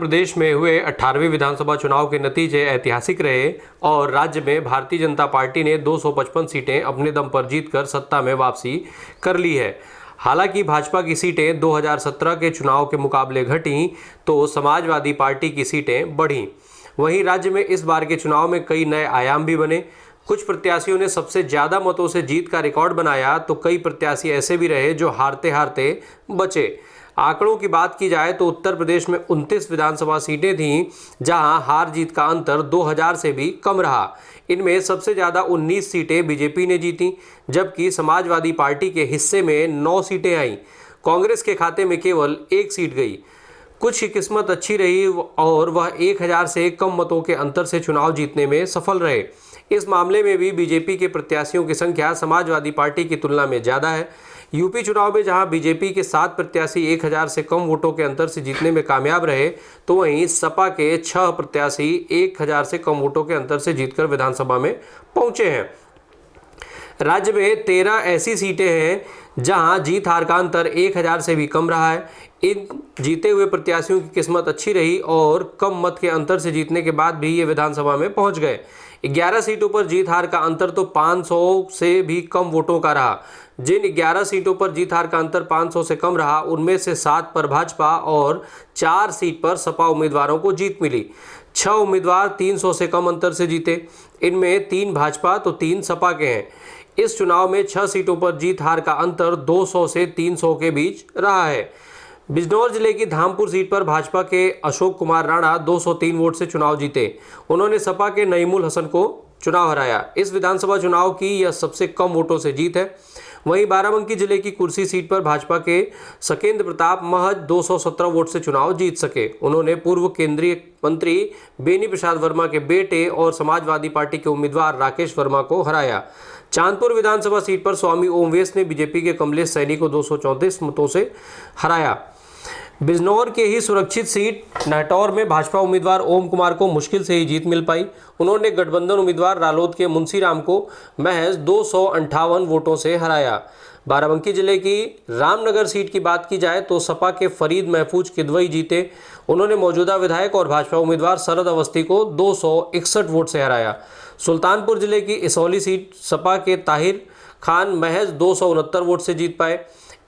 प्रदेश में हुए 18वें विधानसभा चुनाव के नतीजे ऐतिहासिक रहे और राज्य में भारतीय जनता पार्टी ने 255 सीटें अपने दम पर जीतकर सत्ता में वापसी कर ली है। हालांकि भाजपा की सीटें 2017 के चुनाव के मुकाबले घटीं तो समाजवादी पार्टी की सीटें बढ़ीं। वहीं राज्य में इस बार के चुनाव में कई नए आयाम भी बने। कुछ प्रत्याशियों ने सबसे ज़्यादा मतों से जीत का रिकॉर्ड बनाया तो कई प्रत्याशी ऐसे भी रहे जो हारते हारते बचे। आंकड़ों की बात की जाए तो उत्तर प्रदेश में 29 विधानसभा सीटें थीं जहां हार जीत का अंतर 2000 से भी कम रहा। इनमें सबसे ज़्यादा 19 सीटें बीजेपी ने जीतीं, जबकि समाजवादी पार्टी के हिस्से में 9 सीटें आईं। कांग्रेस के खाते में केवल 1 सीट गई। कुछ की किस्मत अच्छी रही और वह 1000 से कम मतों के अंतर से चुनाव जीतने में सफल रहे। इस मामले में भी बीजेपी के प्रत्याशियों की संख्या समाजवादी पार्टी की तुलना में ज़्यादा है। यूपी चुनाव में जहां बीजेपी के 7 प्रत्याशी 1000 से कम वोटों के अंतर से जीतने में कामयाब रहे, तो वहीं सपा के 6 प्रत्याशी 1000 से कम वोटों के अंतर से जीतकर विधानसभा में पहुंचे हैं। राज्य में 13 ऐसी सीटें हैं जहां जीत हार का अंतर 1000 से भी कम रहा है। इन जीते हुए प्रत्याशियों की किस्मत अच्छी रही और कम मत के अंतर से जीतने के बाद भी ये विधानसभा में पहुंच गए। 11 सीटों पर जीत हार का अंतर तो 500 से भी कम वोटों का रहा। जिन 11 सीटों पर जीत हार का अंतर 500 से कम रहा, उनमें से 7 पर भाजपा और 4 सीट पर सपा उम्मीदवारों को जीत मिली। 6 उम्मीदवार 300 से कम अंतर से जीते। इनमें 3 भाजपा तो 3 सपा के हैं। इस चुनाव में 6 सीटों पर जीत हार का अंतर 200 से 300 के बीच रहा है। बिजनौर जिले की धामपुर सीट पर भाजपा के अशोक कुमार राणा 203 वोट से चुनाव जीते। उन्होंने सपा के नईमुल हसन को चुनाव हराया। इस विधानसभा चुनाव की यह सबसे कम वोटों से जीत है। वहीं बाराबंकी जिले की कुर्सी सीट पर भाजपा के सकेंद्र प्रताप महज 217 वोट से चुनाव जीत सके। उन्होंने पूर्व केंद्रीय मंत्री बेनी प्रसाद वर्मा के बेटे और समाजवादी पार्टी के उम्मीदवार राकेश वर्मा को हराया। चांदपुर विधानसभा सीट पर स्वामी ओमवेश ने बीजेपी के कमलेश सैनी को 234 मतों से हराया। बिजनौर के ही सुरक्षित सीट नहटौर में भाजपा उम्मीदवार ओम कुमार को मुश्किल से ही जीत मिल पाई। उन्होंने गठबंधन उम्मीदवार रालोद के मुंशीराम को महज 258 वोटों से हराया। बाराबंकी जिले की रामनगर सीट की बात की जाए तो सपा के फरीद महफूज किदवई जीते। उन्होंने मौजूदा विधायक और भाजपा उम्मीदवार शरद अवस्थी को 261 वोट से हराया। सुल्तानपुर जिले की इसौली सीट सपा के ताहिर खान महज 269 वोट से जीत पाए।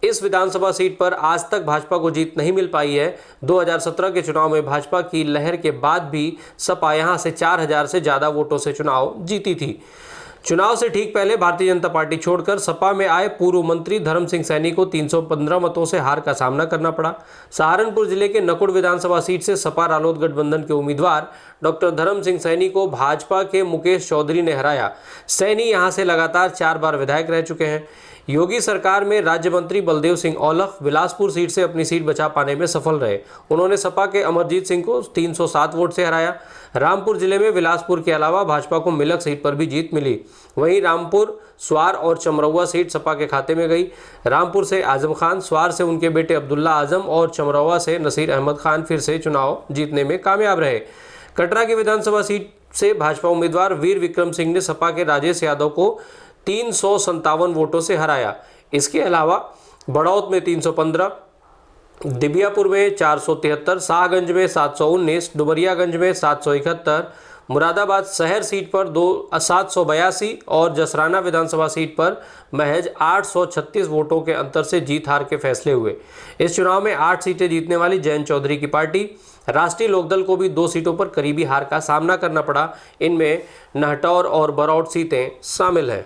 इस विधानसभा सीट पर आज तक भाजपा को जीत नहीं मिल पाई है। 2017 के चुनाव में भाजपा की लहर के बाद भी सपा यहां से 4000 से ज़्यादा वोटों से चुनाव जीती थी। चुनाव से ठीक पहले भारतीय जनता पार्टी छोड़कर सपा में आए पूर्व मंत्री धर्म सिंह सैनी को 315 मतों से हार का सामना करना पड़ा। सहारनपुर जिले के नकुड़ विधानसभा सीट से सपा रालोद गठबंधन के उम्मीदवार डॉक्टर धर्म सिंह सैनी को भाजपा के मुकेश चौधरी ने हराया। सैनी यहां से लगातार 4 बार विधायक रह चुके हैं। योगी सरकार में राज्य मंत्री बलदेव सिंह औलख बिलासपुर सीट से अपनी सीट बचा पाने में सफल रहे। उन्होंने सपा के अमरजीत सिंह को 307 वोट से हराया। रामपुर जिले में बिलासपुर के अलावा भाजपा को मिलक सीट पर भी जीत मिली। वहीं रामपुर, स्वार और चमरौआ सीट सपा के खाते में गई। रामपुर से आजम खान, स्वार से उनके बेटे अब्दुल्ला आजम और चमरौआ से नसीर अहमद खान फिर से चुनाव जीतने में कामयाब रहे। कटरा की विधानसभा सीट से भाजपा उम्मीदवार वीर विक्रम सिंह ने सपा के राजेश यादव को 357 वोटों से हराया। इसके अलावा बड़ौत में 315, दिबियापुर में 473, शाहगंज में 719, डुमरियागंज में 771, मुरादाबाद शहर सीट पर 782 और जसराना विधानसभा सीट पर महज 836 वोटों के अंतर से जीत हार के फैसले हुए। इस चुनाव में 8 सीटें जीतने वाली जयंत चौधरी की पार्टी राष्ट्रीय लोकदल को भी 2 सीटों पर करीबी हार का सामना करना पड़ा। इनमें नहटौर और बरौट सीटें शामिल हैं।